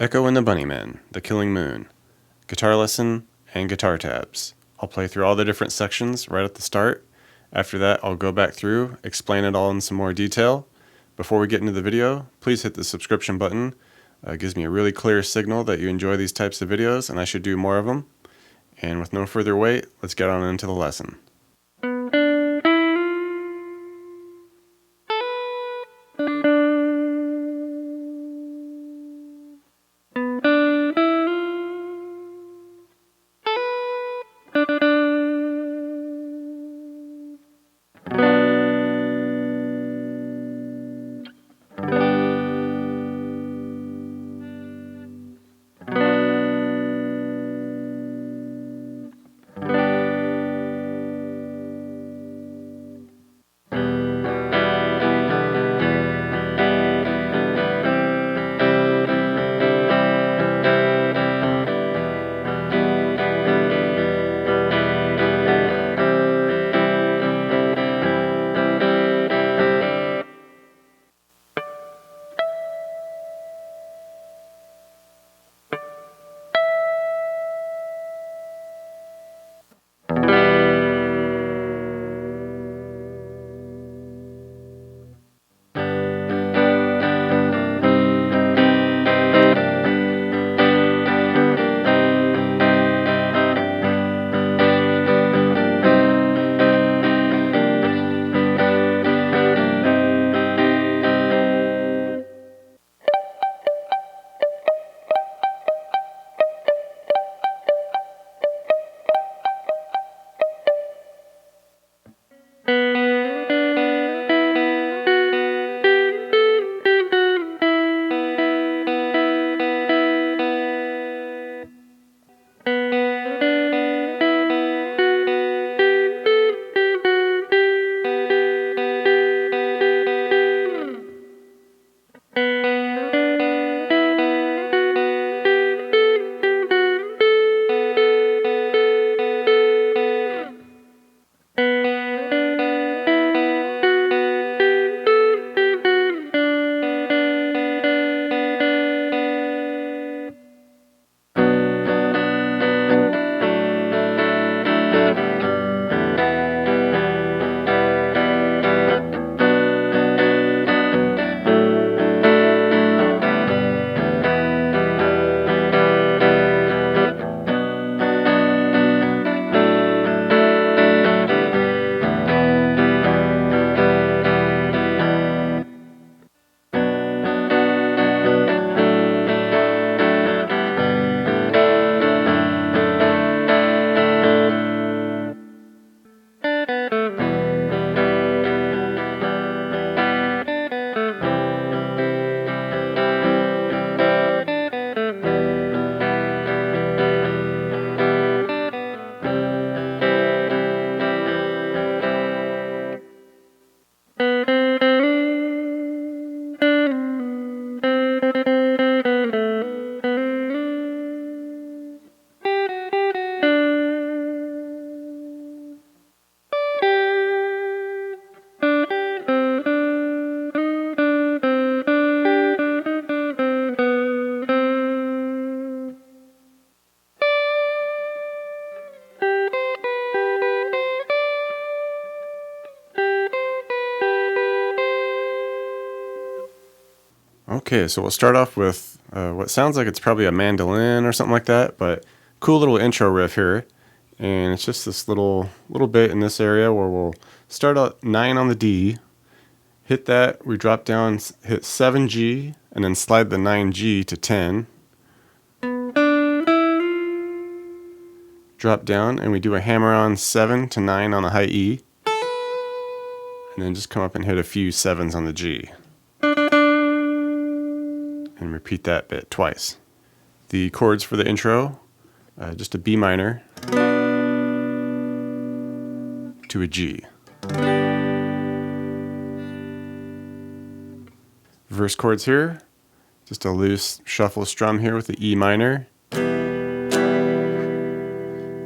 Echo and the Bunnymen, The Killing Moon, guitar lesson, and guitar tabs. I'll play through all the different sections right at the start. After that, I'll go back through, explain it all in some more detail. Before we get into the video, please hit the subscription button. It gives me a really clear signal that you enjoy these types of videos and I should do more of them. And with no further wait, let's get on into the lesson. Okay, so we'll start off with what sounds like it's probably a mandolin or something like that, but cool little intro riff here. And it's just this little bit in this area where we'll start at 9 on the D, hit that, we drop down, hit 7G, and then slide the 9G to 10. Drop down, and we do a hammer on 7 to 9 on the high E, and then just come up and hit a few 7s on the G. And repeat that bit twice. The chords for the intro, just a B minor to a G. Verse chords here, just a loose shuffle strum here with the E minor.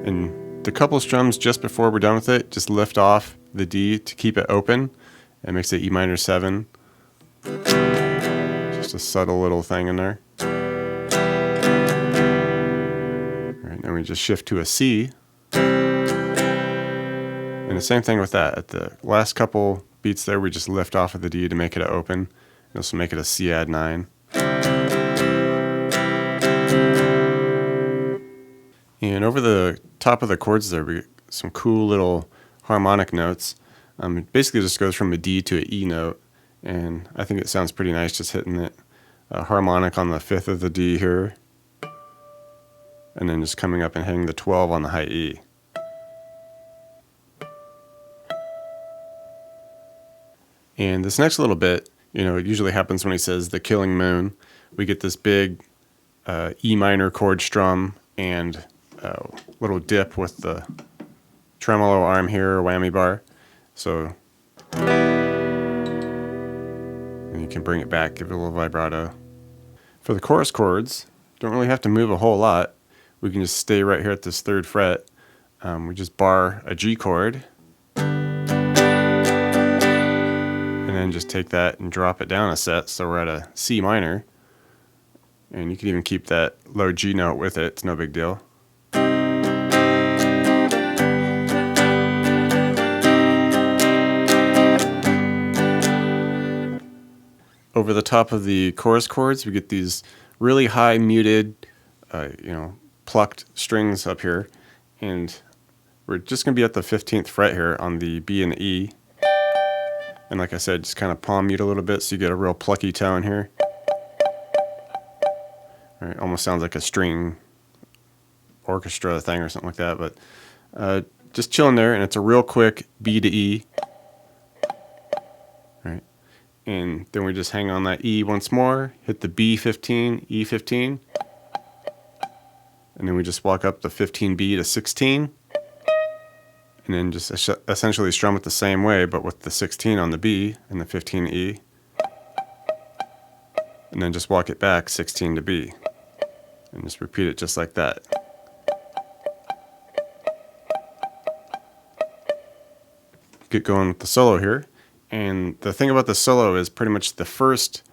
And the couple strums just before we're done with it, just lift off the D to keep it open. It makes it E minor 7. Just a subtle little thing in there. we just shift to a C. And the same thing with that. At the last couple beats there, we just lift off of the D to make it an open. This will make it a C add 9. And over the top of the chords there, we get some cool little harmonic notes. It basically just goes from a D to an E note, and I think it sounds pretty nice just hitting it harmonic on the 5th of the D here, and then just coming up and hitting the 12 on the high E. And this next little bit, it usually happens when he says the killing moon. We get this big E minor chord strum and a little dip with the tremolo arm here, or whammy bar. So, and you can bring it back, give it a little vibrato. For the chorus chords, don't really have to move a whole lot. We can just stay right here at this 3rd fret. We just bar a G chord, and then just take that and drop it down a set, so we're at a C minor. And you can even keep that low G note with it, it's no big deal. Over the top of the chorus chords, we get these really high muted, plucked strings up here. And we're just going to be at the 15th fret here on the B and the E. And like I said, just kind of palm mute a little bit so you get a real plucky tone here. All right, almost sounds like a string orchestra thing or something like that, but just chilling there, and it's a real quick B to E. All right. And then we just hang on that E once more, hit the B15, E15, and then we just walk up the 15B to 16, and then just essentially strum it the same way, but with the 16 on the B and the 15E, and then just walk it back 16 to B, and just repeat it just like that. Get going with the solo here. And the thing about the solo is pretty much the first,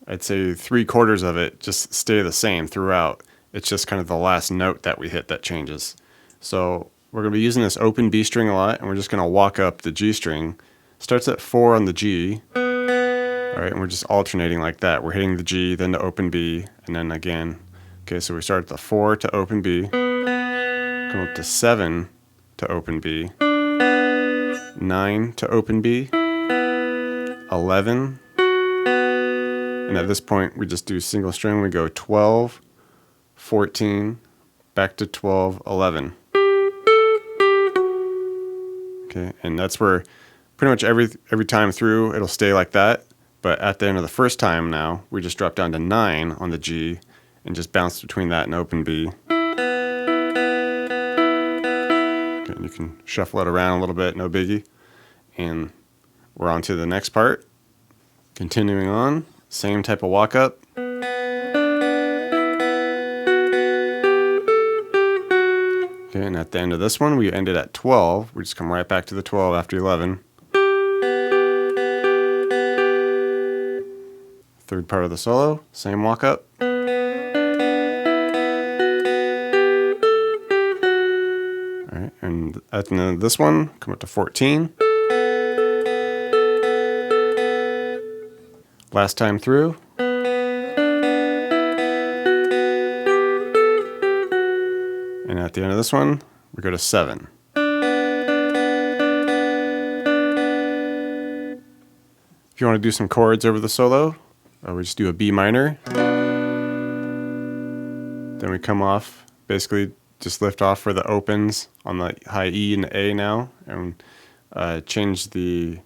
I'd say 3/4 of it just stay the same throughout. It's just kind of the last note that we hit that changes. So we're going to be using this open B string a lot, and we're just going to walk up the G string. Starts at 4 on the G. All right, and we're just alternating like that. We're hitting the G, then to open B, and then again. Okay, so we start at the 4 to open B, come up to 7 to open B, 9 to open B, 11, and at this point we just do single string. We go 12, 14, back to 12, 11. Okay, and that's where pretty much every time through it'll stay like that, but at the end of the first time now we just drop down to 9 on the G and just bounce between that and open B. Okay, and you can shuffle it around a little bit, no biggie. And we're on to the next part. Continuing on, same type of walk up. Okay, and at the end of this one, we ended at 12. We just come right back to the 12 after 11. Third part of the solo, same walk up. All right, and at the end of this one, come up to 14. Last time through. And at the end of this one, we go to 7. If you want to do some chords over the solo, we just do a B minor. Then we come off, basically just lift off for the opens on the high E and the A now, and change the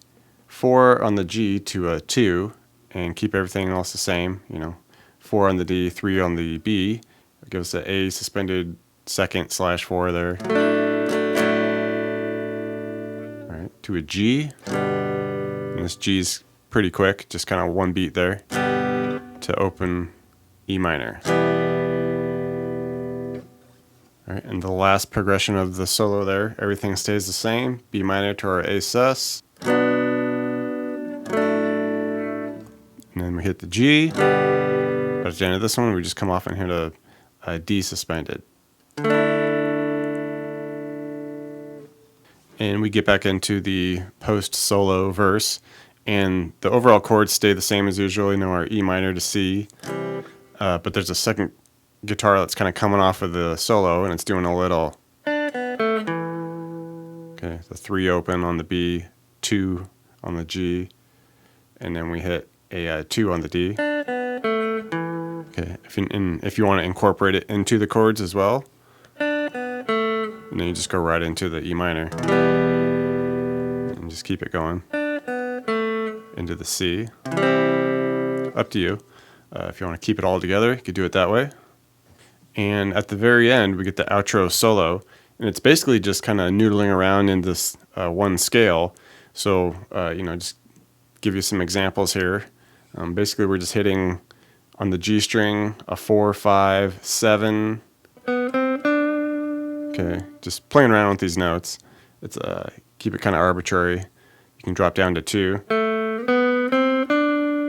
4 on the G to a 2, and keep everything else the same. 4 on the D, 3 on the B. It gives us an A suspended 2/4 there. All right, to a G, and this G's pretty quick, just kind of one beat there, to open E minor. All right, and the last progression of the solo there, everything stays the same. B minor to our A sus. And then we hit the G. But at the end of this one, we just come off and hit a D suspended. and we get back into the post solo verse, and the overall chords stay the same as usual. You know, our E minor to C, but there's a second guitar that's kind of coming off of the solo, and it's doing a little. Okay, the 3 open on the B, 2 on the G, and then we hit a 2 on the D. Okay, if you want to incorporate it into the chords as well, and then you just go right into the E minor and just keep it going into the C. Up to you. If you want to keep it all together, you could do it that way. And at the very end, we get the outro solo, and it's basically just kind of noodling around in this one scale. So, just give you some examples here. Basically, we're just hitting on the G string a 4, 5, 7. Okay, just playing around with these notes. It's keep it kind of arbitrary. You can drop down to 2,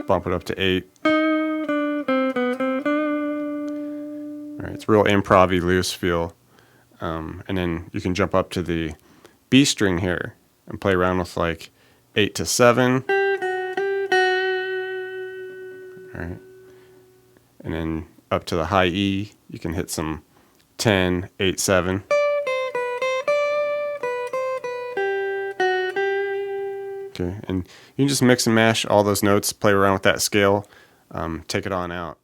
bump it up to 8. All right, it's real improv-y, loose feel. And then you can jump up to the B string here and play around with like 8 to 7. All right. And then up to the high E, you can hit some 10, 8, 7. Okay, and you can just mix and mash all those notes, play around with that scale, take it on out.